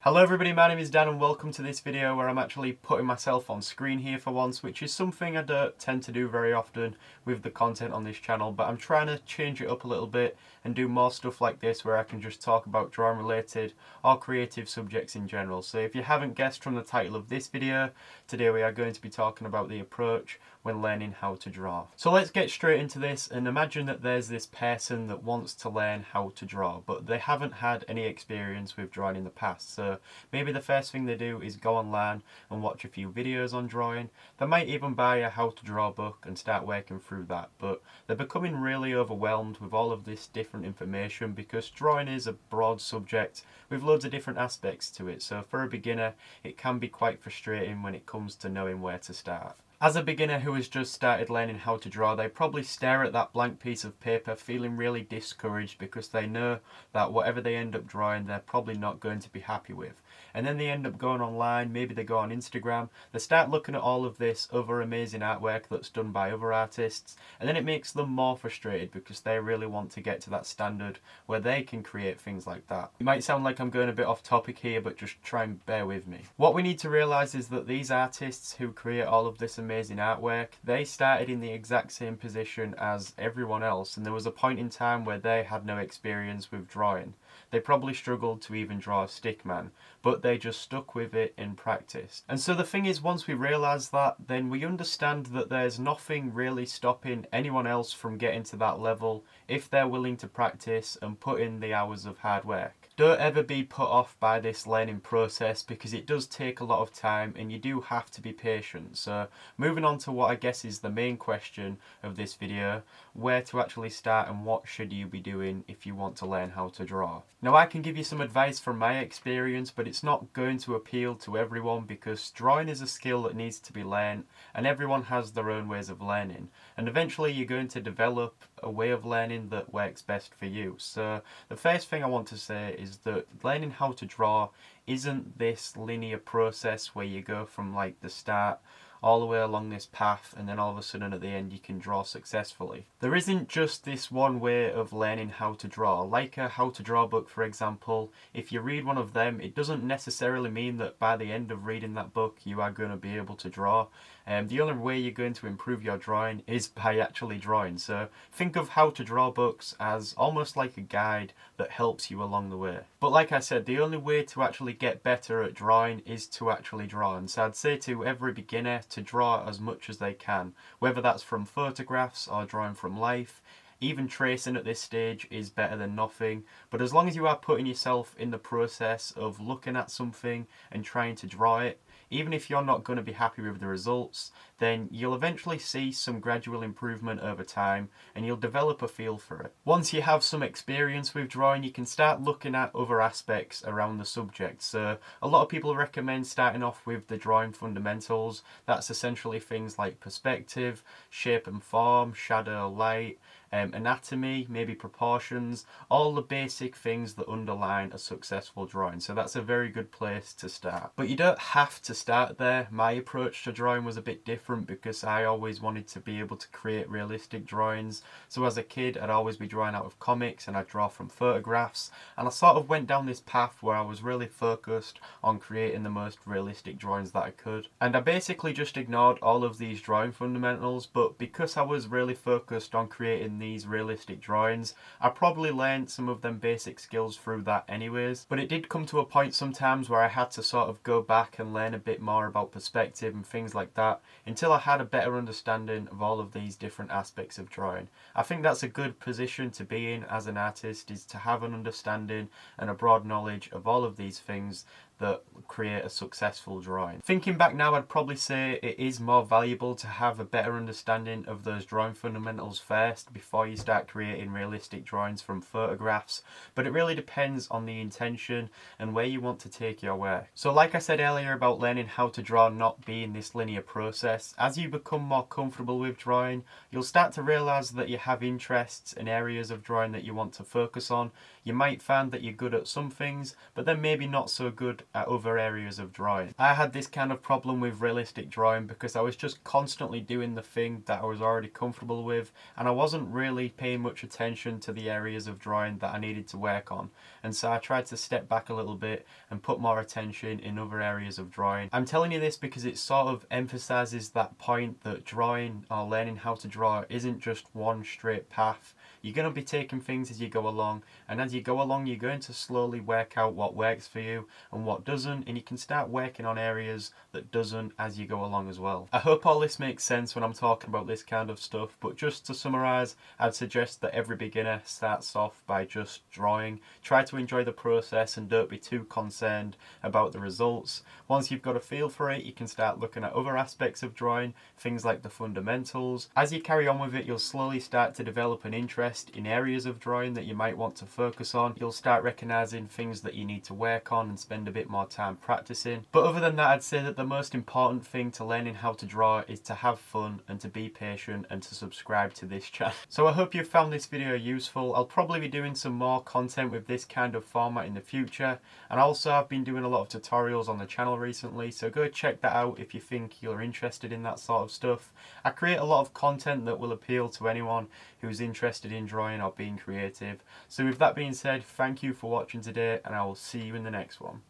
Hello everybody, my name is Dan and welcome to this video where I'm actually putting myself on screen here for once, which is something I don't tend to do very often with the content on this channel, but I'm trying to change it up a little bit and do more stuff like this where I can just talk about drawing related or creative subjects in general. So if you haven't guessed from the title of this video, today we are going to be talking about the approach when learning how to draw. So let's get straight into this and imagine that there's this person that wants to learn how to draw, but they haven't had any experience with drawing in the past. So maybe the first thing they do is go online and watch a few videos on drawing. They might even buy a how to draw book and start working through that, but they're becoming really overwhelmed with all of this different information because drawing is a broad subject with loads of different aspects to it. So for a beginner, it can be quite frustrating when it comes to knowing where to start. As a beginner who has just started learning how to draw, they probably stare at that blank piece of paper feeling really discouraged because they know that whatever they end up drawing, they're probably not going to be happy with. And then they end up going online, maybe they go on Instagram, they start looking at all of this other amazing artwork that's done by other artists, and then it makes them more frustrated because they really want to get to that standard where they can create things like that. It might sound like I'm going a bit off topic here, but just try and bear with me. What we need to realise is that these artists who create all of this amazing artwork, they started in the exact same position as everyone else, and there was a point in time where they had no experience with drawing. They probably struggled to even draw a stick man, but they just stuck with it in practice. And so the thing is, once we realise that, then we understand that there's nothing really stopping anyone else from getting to that level if they're willing to practice and put in the hours of hard work. Don't ever be put off by this learning process because it does take a lot of time and you do have to be patient. So moving on to what I guess is the main question of this video, where to actually start and what should you be doing if you want to learn how to draw. Now I can give you some advice from my experience, but it's not going to appeal to everyone because drawing is a skill that needs to be learned and everyone has their own ways of learning. And eventually you're going to develop a way of learning that works best for you. So the first thing I want to say is that learning how to draw isn't this linear process where you go from like the start all the way along this path and then all of a sudden at the end you can draw successfully. There isn't just this one way of learning how to draw. Like a how to draw book, for example, if you read one of them, it doesn't necessarily mean that by the end of reading that book you are going to be able to draw. The only way you're going to improve your drawing is by actually drawing. So think of how to draw books as almost like a guide that helps you along the way. But like I said, the only way to actually get better at drawing is to actually draw. And so I'd say to every beginner to draw as much as they can, whether that's from photographs or drawing from life. Even tracing at this stage is better than nothing, but as long as you are putting yourself in the process of looking at something and trying to draw it, even if you're not going to be happy with the results, then you'll eventually see some gradual improvement over time and you'll develop a feel for it. Once you have some experience with drawing, you can start looking at other aspects around the subject. So a lot of people recommend starting off with the drawing fundamentals. That's essentially things like perspective, shape and form, shadow, light, anatomy, maybe proportions, all the basic things that underline a successful drawing. So that's a very good place to start. But you don't have to start there. My approach to drawing was a bit different because I always wanted to be able to create realistic drawings. So as a kid, I'd always be drawing out of comics and I'd draw from photographs. And I sort of went down this path where I was really focused on creating the most realistic drawings that I could. And I basically just ignored all of these drawing fundamentals, but because I was really focused on creating these realistic drawings, I probably learned some of them basic skills through that anyways. But it did come to a point sometimes where I had to sort of go back and learn a bit more about perspective and things like that until I had a better understanding of all of these different aspects of drawing. I think that's a good position to be in as an artist, is to have an understanding and a broad knowledge of all of these things that create a successful drawing. Thinking back now, I'd probably say it is more valuable to have a better understanding of those drawing fundamentals first before you start creating realistic drawings from photographs, but it really depends on the intention and where you want to take your work. So like I said earlier about learning how to draw not being this linear process, as you become more comfortable with drawing, you'll start to realise that you have interests and areas of drawing that you want to focus on. You might find that you're good at some things, but then maybe not so good at other areas of drawing. I had this kind of problem with realistic drawing because I was just constantly doing the thing that I was already comfortable with, and I wasn't really paying much attention to the areas of drawing that I needed to work on. And so I tried to step back a little bit and put more attention in other areas of drawing. I'm telling you this because it sort of emphasizes that point that drawing or learning how to draw isn't just one straight path. You're going to be taking things as you go along, and as you go along you're going to slowly work out what works for you and what doesn't, and you can start working on areas that doesn't as you go along as well. I hope all this makes sense when I'm talking about this kind of stuff, but just to summarise, I'd suggest that every beginner starts off by just drawing. Try to enjoy the process and don't be too concerned about the results. Once you've got a feel for it, you can start looking at other aspects of drawing, things like the fundamentals. As you carry on with it, you'll slowly start to develop an interest in areas of drawing that you might want to focus on. You'll start recognising things that you need to work on and spend a bit more time practicing. But other than that, I'd say that the most important thing to learning how to draw is to have fun and to be patient and to subscribe to this channel. So I hope you found this video useful. I'll probably be doing some more content with this kind of format in the future, and also I've been doing a lot of tutorials on the channel recently, so go check that out if you think you're interested in that sort of stuff. I create a lot of content that will appeal to anyone who's interested in drawing or being creative. So with that being said, thank you for watching today, and I will see you in the next one.